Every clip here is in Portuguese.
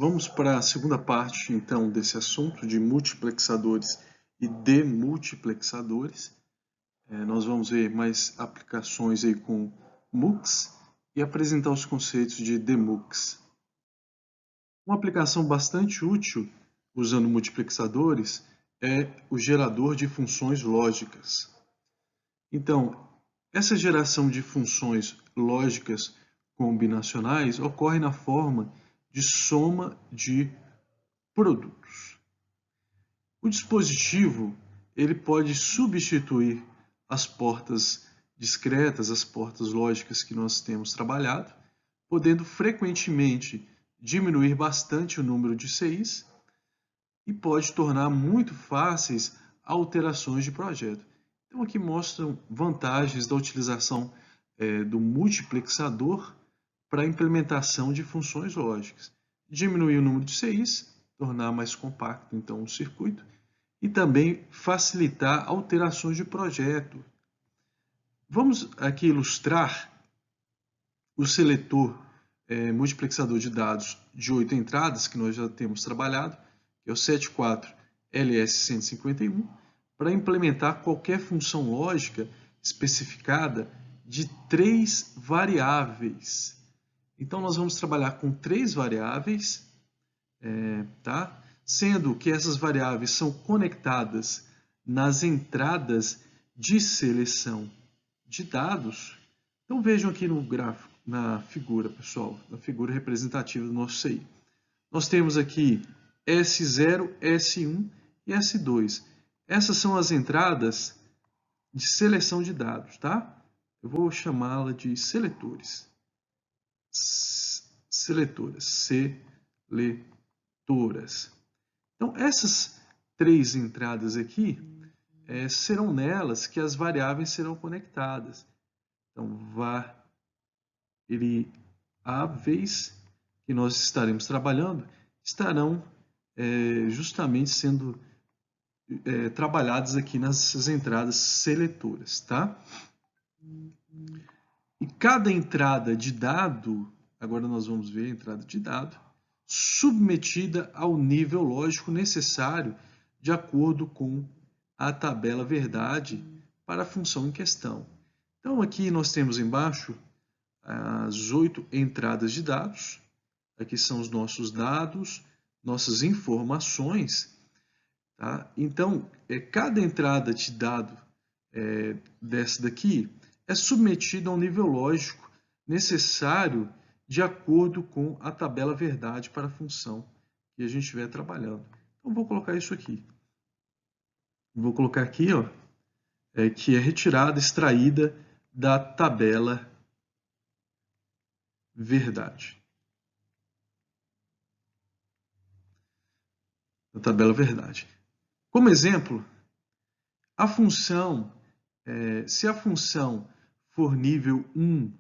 Vamos para a segunda parte, então, desse assunto de multiplexadores e demultiplexadores. Nós vamos ver mais aplicações aí com MUX e apresentar os conceitos de demux. Uma aplicação bastante útil usando multiplexadores é o gerador de funções lógicas. Então, essa geração de funções lógicas combinacionais ocorre na forma de soma de produtos. O dispositivo ele pode substituir as portas discretas, as portas lógicas que nós temos trabalhado, podendo frequentemente diminuir bastante o número de CIs e pode tornar muito fáceis alterações de projeto. Então aqui mostram vantagens da utilização do multiplexador para a implementação de funções lógicas. Diminuir o número de CIs, tornar mais compacto então o circuito e também facilitar alterações de projeto. Vamos aqui ilustrar o seletor multiplexador de dados de 8 entradas que nós já temos trabalhado, que é o 74LS151, para implementar qualquer função lógica especificada de 3 variáveis. Então, nós vamos trabalhar com 3 variáveis, tá? Sendo que essas variáveis são conectadas nas entradas de seleção de dados. Então, vejam aqui no gráfico, na figura, pessoal, na figura representativa do nosso CI. Nós temos aqui S0, S1 e S2. Essas são as entradas de seleção de dados, tá? Eu vou chamá-la de seletores. Seletoras. Então, essas 3 entradas aqui, serão nelas que as variáveis serão conectadas. Então, variáveis que nós estaremos trabalhando estarão justamente sendo trabalhadas aqui nessas entradas seletoras, tá? E cada entrada de dado, agora nós vamos ver a entrada de dado, submetida ao nível lógico necessário de acordo com a tabela verdade para a função em questão. Então aqui nós temos embaixo as 8 entradas de dados. Aqui são os nossos dados, nossas informações. Tá? Então, cada entrada de dado dessa daqui é submetida ao nível lógico necessário de acordo com a tabela verdade para a função que a gente estiver trabalhando. Então, vou colocar isso aqui. Vou colocar aqui, ó, que é retirada, extraída da tabela verdade. Da tabela verdade. Como exemplo, a função, se a função for nível 1,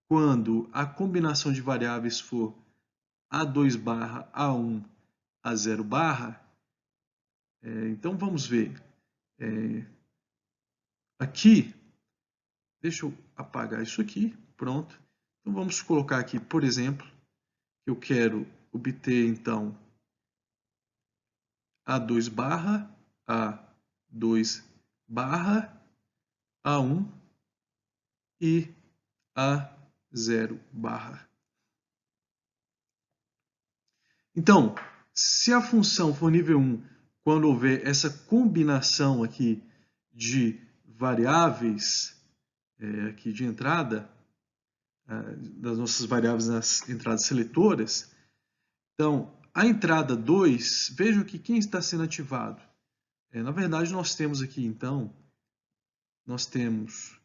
quando a combinação de variáveis for A2 barra A1 A0 barra, então vamos ver. Aqui, deixa eu apagar isso aqui, pronto. Então vamos colocar aqui, por exemplo, que eu quero obter então A2 barra A2 barra A1 e A0 barra. Então, se a função for nível 1, quando houver essa combinação aqui de variáveis aqui de entrada, das nossas variáveis nas entradas seletoras, então, a entrada 2, vejam que quem está sendo ativado? Na verdade, nós temos aqui, então, nós temos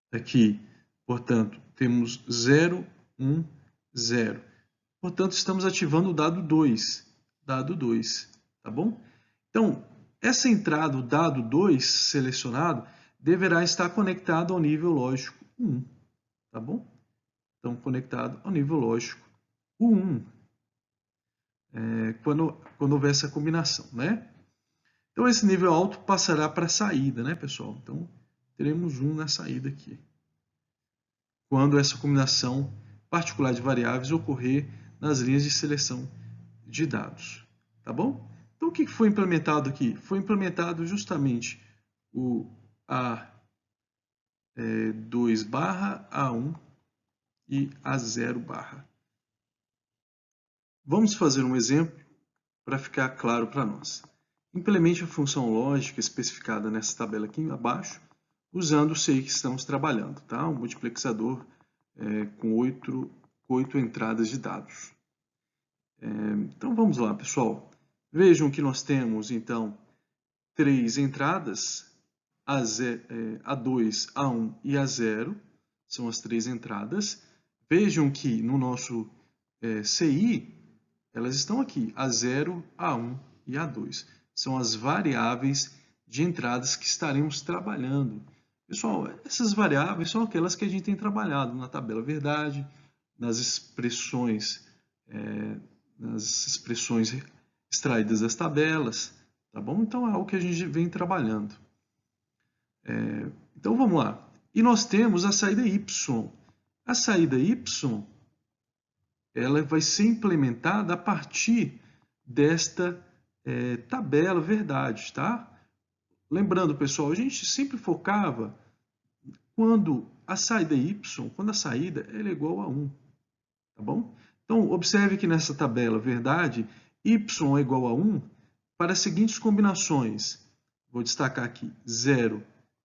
aqui, portanto, temos 0, 1, 0. Portanto, estamos ativando o dado 2. Dado 2, tá bom? Então, essa entrada, o dado 2 selecionado, deverá estar conectado ao nível lógico 1, tá bom? Então, conectado ao nível lógico 1, quando houver essa combinação, né? Então, esse nível alto passará para a saída, né, pessoal? Então, teremos 1 na saída aqui, quando essa combinação particular de variáveis ocorrer nas linhas de seleção de dados, tá bom? Então, o que foi implementado aqui? Foi implementado justamente o A2/A1 e A0/. Vamos fazer um exemplo para ficar claro para nós. Implemente a função lógica especificada nessa tabela aqui abaixo, usando o CI que estamos trabalhando, tá? Um multiplexador com 8 entradas de dados. Então vamos lá, pessoal. Vejam que nós temos, então, 3 entradas, A2, A1 e A0, são as 3 entradas. Vejam que no nosso CI, elas estão aqui, A0, A1 e A2. São as variáveis de entradas que estaremos trabalhando. Pessoal, essas variáveis são aquelas que a gente tem trabalhado na tabela verdade, nas expressões extraídas das tabelas, tá bom? Então é algo que a gente vem trabalhando. Então vamos lá. E nós temos a saída Y. A saída Y, ela vai ser implementada a partir desta tabela verdade, tá? Lembrando, pessoal, a gente sempre focava quando a saída Y, quando a saída ela é igual a 1, tá bom? Então, observe que nessa tabela verdade, y é igual a 1 para as seguintes combinações. Vou destacar aqui 0,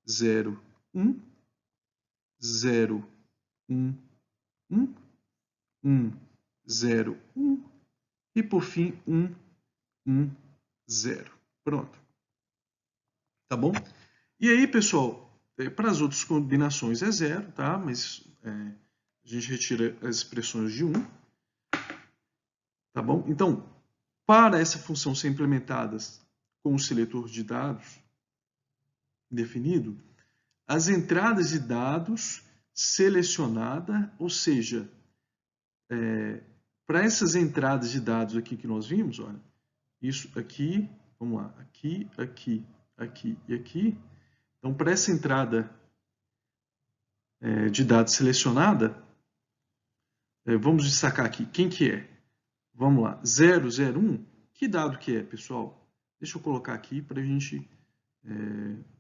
0, 1, 0, 1, 1, 1, 0, 1 e, por fim, 1, 1, 0. Pronto. Tá bom? E aí, pessoal, para as outras combinações é 0, tá? Mas a gente retira as expressões de 1. Tá bom? Então, para essa função ser implementada com o seletor de dados definido, as entradas de dados selecionada, ou seja, para essas entradas de dados aqui que nós vimos, olha, isso aqui, vamos lá, aqui, aqui, aqui e aqui. Então, para essa entrada de dados selecionada, vamos destacar aqui quem que é. Vamos lá, 001, que dado que é, pessoal? Deixa eu colocar aqui para a gente,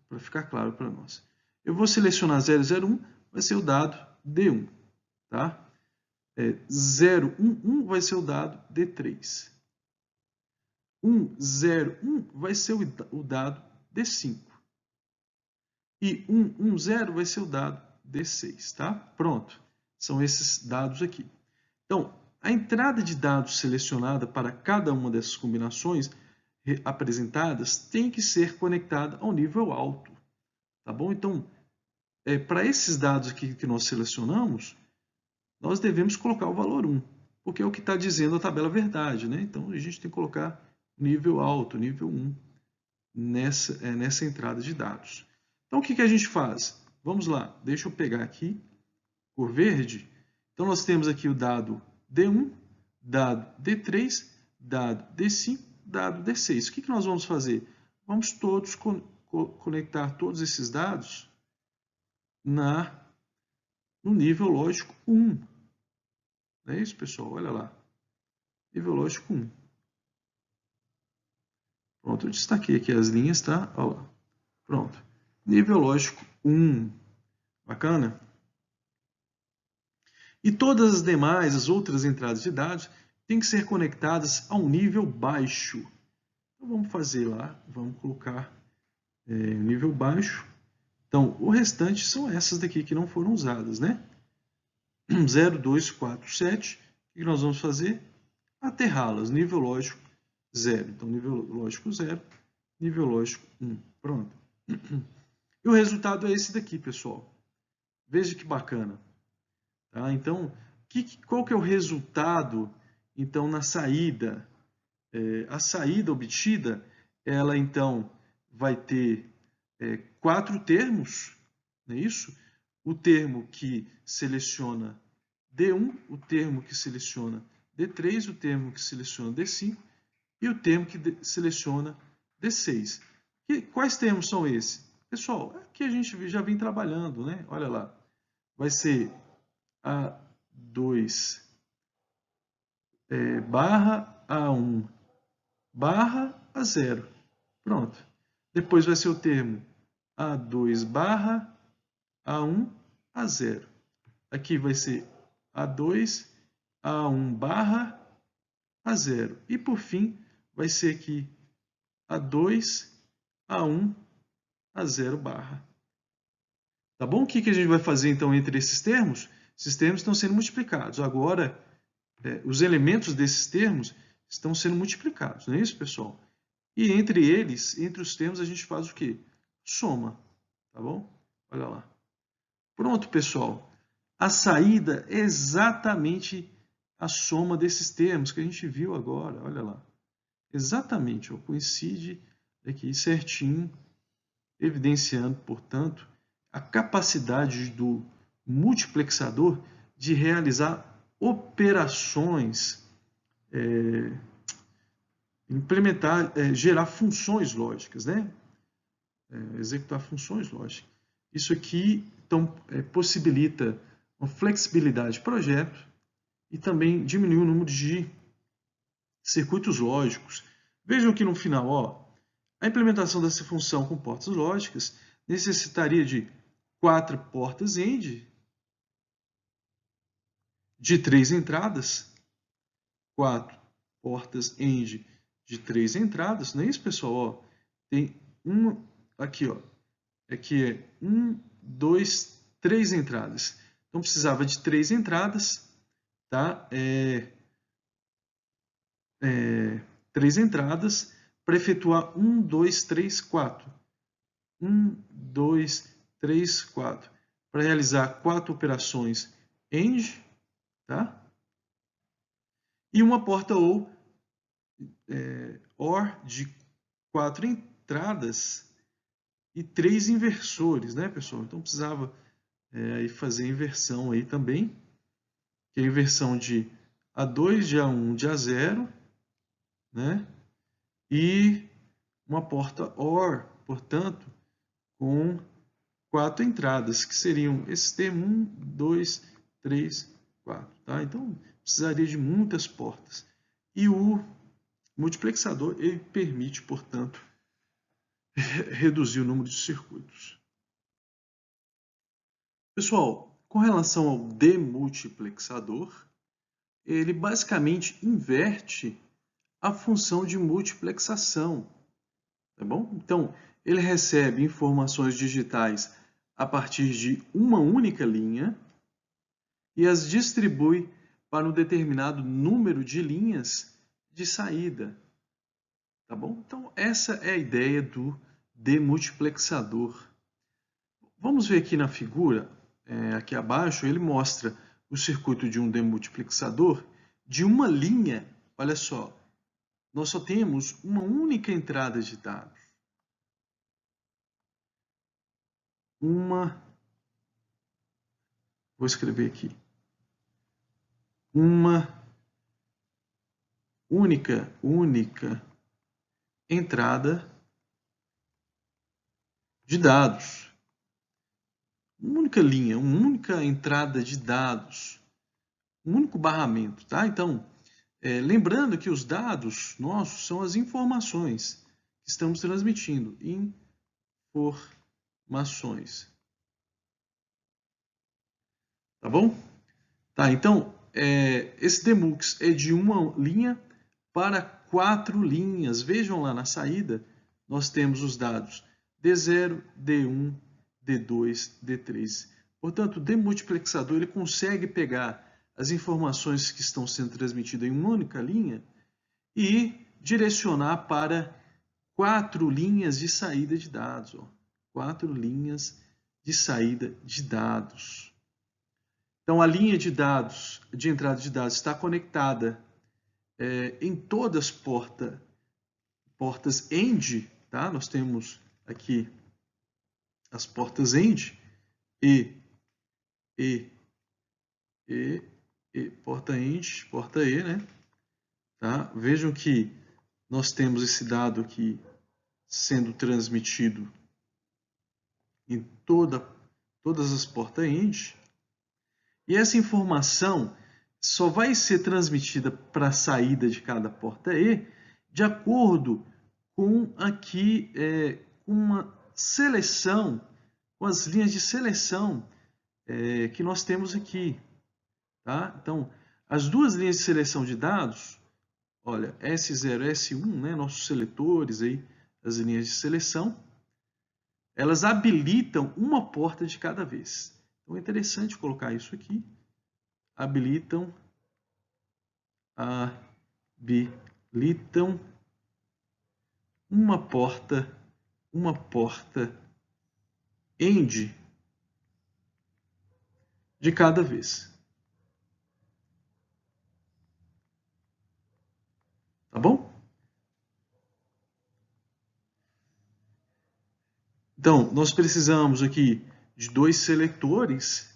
para ficar claro para nós. Eu vou selecionar 001, vai ser o dado D1, tá? 011 vai ser o dado D3. 101 vai ser o dado D5. E 110 vai ser o dado D6, tá? Pronto, são esses dados aqui. Então, a entrada de dados selecionada para cada uma dessas combinações apresentadas tem que ser conectada ao nível alto, tá bom? Então, para esses dados aqui que nós selecionamos, nós devemos colocar o valor 1, porque é o que está dizendo a tabela verdade, né? Então, a gente tem que colocar nível alto, nível 1, nessa entrada de dados. Então, o que a gente faz? Vamos lá, deixa eu pegar aqui, cor verde. Então, nós temos aqui o dado D1, dado D3, dado D5, dado D6. O que nós vamos fazer? Vamos todos conectar todos esses dados no nível lógico 1. Não é isso, pessoal? Olha lá. Nível lógico 1. Pronto, eu destaquei aqui as linhas, tá? Olha lá. Pronto. Nível lógico 1. Bacana? E todas as demais, as outras entradas de dados, têm que ser conectadas a um nível baixo. Então, vamos fazer lá, vamos colocar nível baixo. Então, o restante são essas daqui que não foram usadas, né? 0, 2, 4, 7. O que nós vamos fazer? Aterrá-las, nível lógico 0. Então, nível lógico 0, nível lógico 1. Pronto. E o resultado é esse daqui, pessoal. Veja que bacana. Tá? Então, qual que é o resultado, então, na saída? A saída obtida, ela, então, vai ter 4 termos, não é isso? O termo que seleciona D1, o termo que seleciona D3, o termo que seleciona D5 e o termo que seleciona D6. Quais termos são esses? Pessoal, aqui a gente já vem trabalhando, né? Olha lá. Vai ser a A2 barra A1 barra A0. Pronto. Depois vai ser o termo A2 barra A1 A0. Aqui vai ser A2 A1 barra A0. E por fim, vai ser aqui A2 A1 A0 barra. Tá bom? O que a gente vai fazer então entre esses termos? Esses termos estão sendo multiplicados. Agora, os elementos desses termos estão sendo multiplicados, não é isso, pessoal? E entre eles, entre os termos, a gente faz o quê? Soma, tá bom? Olha lá. Pronto, pessoal. A saída é exatamente a soma desses termos que a gente viu agora, olha lá. Exatamente, ó, coincide aqui certinho, evidenciando, portanto, a capacidade do multiplexador de realizar operações, implementar, gerar funções lógicas, né? Executar funções lógicas. Isso aqui então, possibilita uma flexibilidade de projeto e também diminui o número de circuitos lógicos. Vejam que no final, ó, a implementação dessa função com portas lógicas necessitaria de 4 portas AND, de 3 entradas, 4 portas AND de 3 entradas, não é isso, pessoal? Ó, tem uma, aqui, ó, aqui é 1, 2, 3 entradas. Então, precisava de 3 entradas, tá? 3 entradas para efetuar 1, 2, 3, 4. 1, 2, 3, 4. Para realizar 4 operações AND, tá? E uma porta OR de 4 entradas e 3 inversores, né, pessoal? Então precisava aí fazer a inversão aí também, que é a inversão de A2, de A1, de A0, né? E uma porta OR, portanto, com 4 entradas, que seriam esse termo 1, 2, 3, 4. Tá? Então, precisaria de muitas portas. E o multiplexador ele permite, portanto, reduzir o número de circuitos. Pessoal, com relação ao demultiplexador, ele basicamente inverte a função de multiplexação. Tá bom? Então, ele recebe informações digitais a partir de uma única linha e as distribui para um determinado número de linhas de saída. Tá bom? Então, essa é a ideia do demultiplexador. Vamos ver aqui na figura, aqui abaixo, ele mostra o circuito de um demultiplexador de uma linha. Olha só, nós só temos uma única entrada de dados. Vou escrever aqui. Uma única entrada de dados. Uma única linha, uma única entrada de dados. Um único barramento, tá? Então, lembrando que os dados nossos são as informações que estamos transmitindo. Informações. Tá bom? Tá, então, esse demux é de uma linha para 4 linhas. Vejam lá na saída, nós temos os dados D0, D1, D2, D3. Portanto, o demultiplexador ele consegue pegar as informações que estão sendo transmitidas em uma única linha e direcionar para 4 linhas de saída de dados. Ó. 4 linhas de saída de dados. Então, a linha de dados, de entrada de dados, está conectada em todas as portas AND, tá? Nós temos aqui as portas AND, porta AND, porta E, né? Tá? Vejam que nós temos esse dado aqui sendo transmitido em todas as portas AND. E essa informação só vai ser transmitida para a saída de cada porta E de acordo com aqui uma seleção, com as linhas de seleção que nós temos aqui. Tá? Então, as duas linhas de seleção de dados, olha, S0 e S1, né, nossos seletores, aí, as linhas de seleção, elas habilitam uma porta de cada vez. Então, é interessante colocar isso aqui. Habilitam uma porta end de cada vez. Tá bom? Então, nós precisamos aqui de dois seletores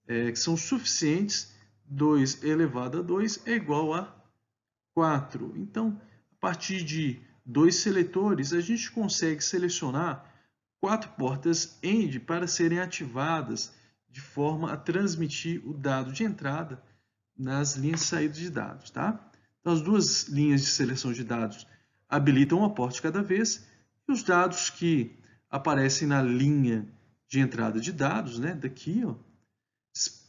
que são suficientes. 2 elevado a 2 é igual a 4. Então, a partir de dois seletores, a gente consegue selecionar 4 portas AND para serem ativadas de forma a transmitir o dado de entrada nas linhas de saída de dados. Tá? Então, as duas linhas de seleção de dados habilitam uma porta de cada vez, e os dados que aparecem na linha de entrada de dados, né, daqui, ó,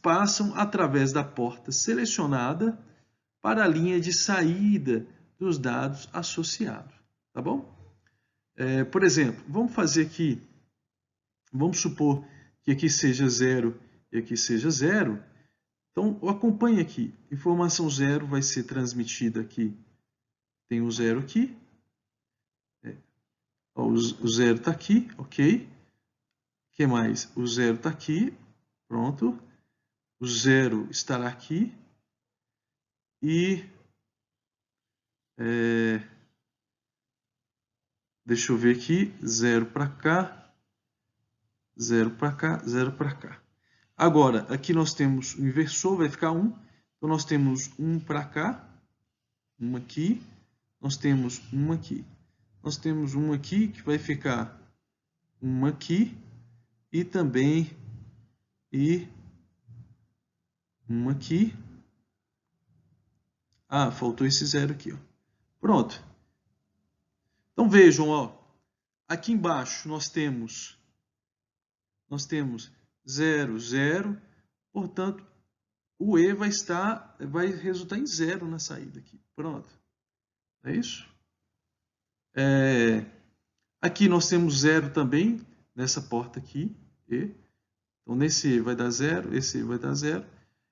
passam através da porta selecionada para a linha de saída dos dados associados. Tá bom? Por exemplo, vamos fazer aqui, vamos supor que aqui seja 0 e aqui seja 0. Então, acompanhe aqui. Informação 0 vai ser transmitida aqui. Tem o 0 aqui. O 0 está aqui, ok. O que mais? O 0 está aqui, pronto. O 0 estará aqui. E deixa eu ver aqui, 0 para cá, 0 para cá, 0 para cá. Agora, aqui nós temos o inversor, vai ficar 1. Então, nós temos 1 para cá, 1 aqui, nós temos 1 aqui. Nós temos 1 aqui, que vai ficar 1 aqui, e também 1 aqui. Ah, faltou esse 0 aqui, ó. Pronto. Então vejam, ó, aqui embaixo nós temos 0, 0, portanto, o E vai resultar em 0 na saída aqui. Pronto. É isso? Aqui nós temos 0 também, nessa porta aqui, E. Então, nesse E vai dar 0, esse E vai dar 0.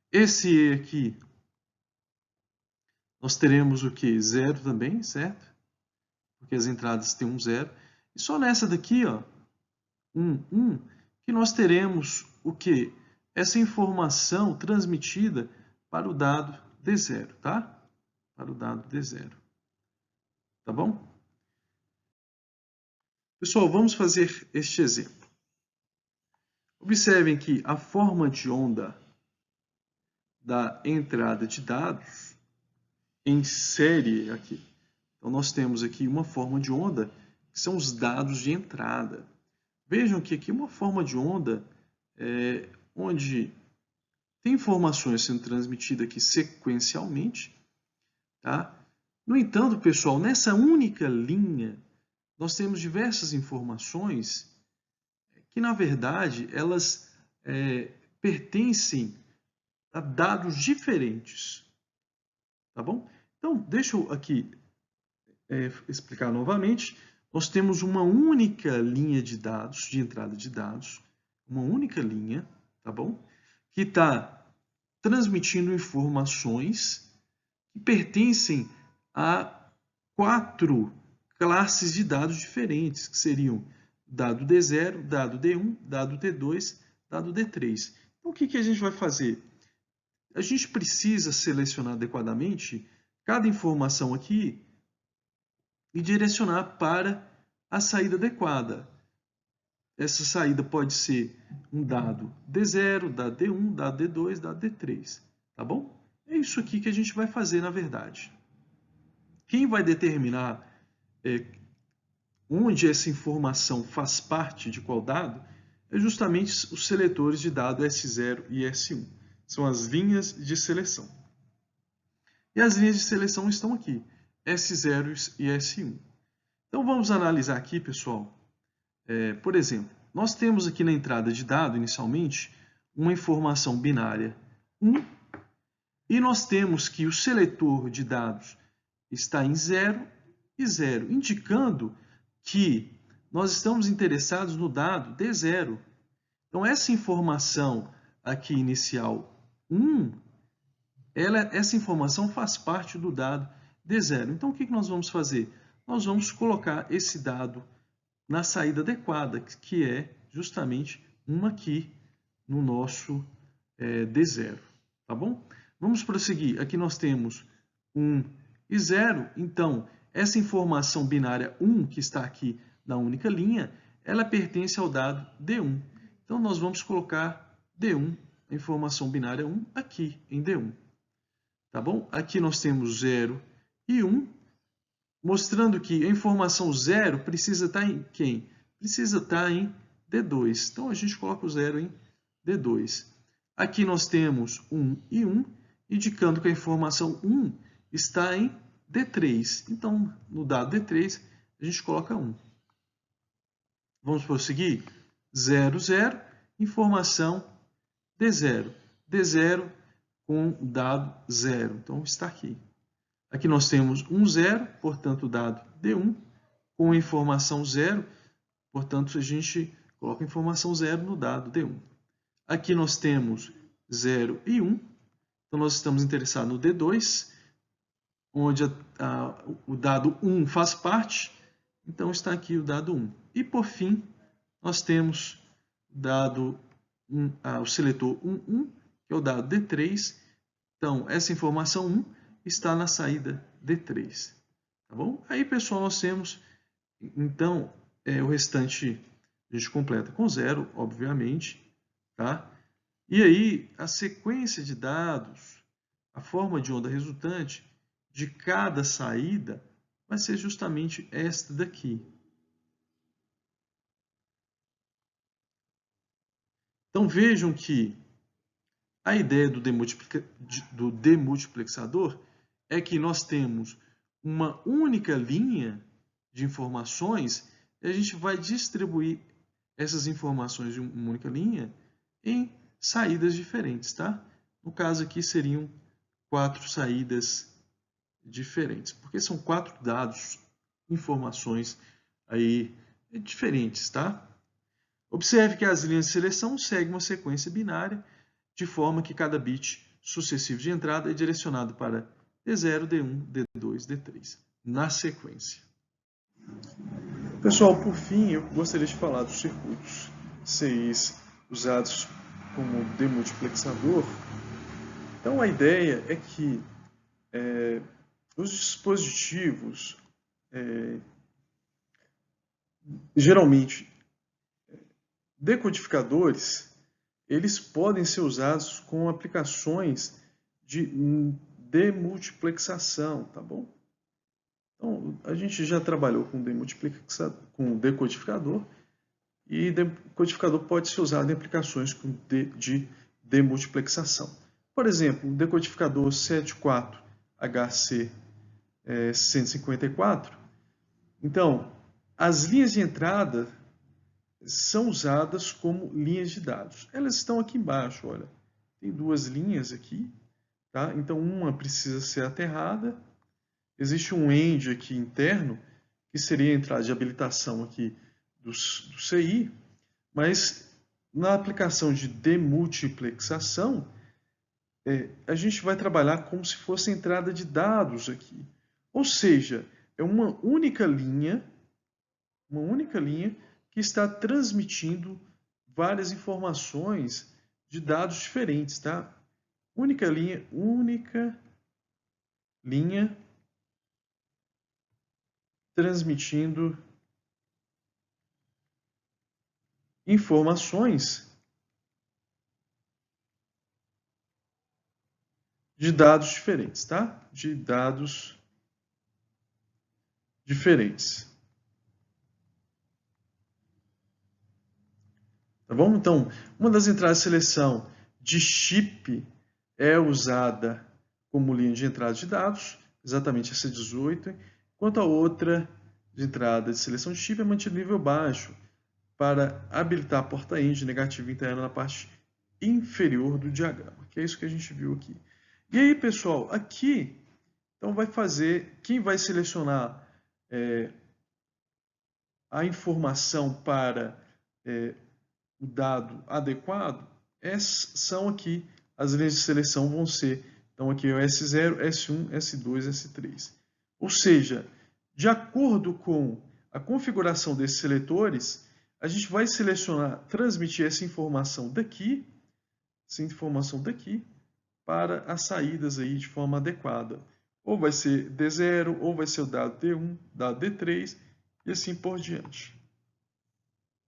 Esse E aqui, nós teremos o que? 0 também, certo? Porque as entradas têm um 0. E só nessa daqui, ó, 1, que nós teremos o que? Essa informação transmitida para o dado D0, tá? Para o dado D0. Tá bom? Pessoal, vamos fazer este exemplo. Observem que a forma de onda da entrada de dados em série aqui. Então, nós temos aqui uma forma de onda, que são os dados de entrada. Vejam que aqui uma forma de onda onde tem informações sendo transmitidas aqui sequencialmente. Tá? No entanto, pessoal, nessa única linha, nós temos diversas informações que, na verdade, elas pertencem a dados diferentes. Tá bom? Então, deixa eu aqui explicar novamente. Nós temos uma única linha de dados, de entrada de dados, uma única linha, tá bom? Que está transmitindo informações que pertencem a 4 classes de dados diferentes, que seriam dado D0, dado D1, dado D2, dado D3. Então, o que a gente vai fazer? A gente precisa selecionar adequadamente cada informação aqui e direcionar para a saída adequada. Essa saída pode ser um dado D0, dado D1, dado D2, dado D3. Tá bom? É isso aqui que a gente vai fazer, na verdade. Quem vai determinar onde essa informação faz parte de qual dado é justamente os seletores de dado S0 e S1. São as linhas de seleção. E as linhas de seleção estão aqui, S0 e S1. Então vamos analisar aqui, pessoal. Por exemplo, nós temos aqui na entrada de dado, inicialmente, uma informação binária 1, e nós temos que o seletor de dados está em 0 e 0, indicando que nós estamos interessados no dado D0. Então, essa informação aqui inicial 1, essa informação faz parte do dado D0. Então, o que nós vamos fazer? Nós vamos colocar esse dado na saída adequada, que é justamente uma aqui no nosso D0, tá bom? Vamos prosseguir. Aqui nós temos 1 e 0, então essa informação binária 1, que está aqui na única linha, ela pertence ao dado D1. Então nós vamos colocar D1, a informação binária 1, aqui em D1. Tá bom? Aqui nós temos 0 e 1, mostrando que a informação 0 precisa estar em quem? Precisa estar em D2. Então, a gente coloca o 0 em D2. Aqui nós temos 1 e 1, indicando que a informação 1 está em D3. Então, no dado D3, a gente coloca 1. Vamos prosseguir? 0, 0, informação D0. D0 com dado 0. Então, está aqui. Aqui nós temos 1, 0, portanto, o dado D1, com informação 0, portanto, a gente coloca informação 0 no dado D1. Aqui nós temos 0 e 1, então nós estamos interessados no D2, onde o dado 1 faz parte, então está aqui o dado 1. E, por fim, nós temos o seletor 1, 1, que é o dado D3, então essa informação 1 está na saída D3, tá bom? Aí, pessoal, nós temos, então, o restante a gente completa com 0, obviamente, tá? E aí, a sequência de dados, a forma de onda resultante de cada saída vai ser justamente esta daqui. Então, vejam que a ideia do demultiplexador é que nós temos uma única linha de informações e a gente vai distribuir essas informações de uma única linha em saídas diferentes, tá? No caso aqui seriam 4 saídas diferentes, porque são 4 dados, informações aí diferentes, tá? Observe que as linhas de seleção seguem uma sequência binária, de forma que cada bit sucessivo de entrada é direcionado para D0, D1, D2, D3, na sequência. Pessoal, por fim, eu gostaria de falar dos circuitos CIs usados como demultiplexador. Então, a ideia é que os dispositivos, geralmente, decodificadores, eles podem ser usados com aplicações de demultiplexação, tá bom? Então, a gente já trabalhou com decodificador e decodificador pode ser usado em aplicações de demultiplexação. Por exemplo, o decodificador 74HC154. Então, as linhas de entrada são usadas como linhas de dados. Elas estão aqui embaixo, olha. Tem 2 linhas aqui, tá? Então, uma precisa ser aterrada. Existe um end aqui interno, que seria a entrada de habilitação aqui do CI, mas na aplicação de demultiplexação, a gente vai trabalhar como se fosse a entrada de dados aqui. Ou seja, é uma única linha que está transmitindo várias informações de dados diferentes, tá? Única linha transmitindo informações de dados diferentes, tá? De dados diferentes. Tá bom? Então, uma das entradas de seleção de chip é usada como linha de entrada de dados, exatamente essa 18, enquanto a outra de entrada de seleção de tipo é mantida em nível baixo, para habilitar a porta end negativa interna na parte inferior do diagrama, que é isso que a gente viu aqui. E aí, pessoal, aqui, então vai fazer, quem vai selecionar a informação para o dado adequado, são aqui, as linhas de seleção vão ser, então aqui é o S0, S1, S2, S3. Ou seja, de acordo com a configuração desses seletores, a gente vai selecionar, transmitir essa informação daqui para as saídas aí de forma adequada. Ou vai ser D0, ou vai ser o dado D1, dado D3 e assim por diante.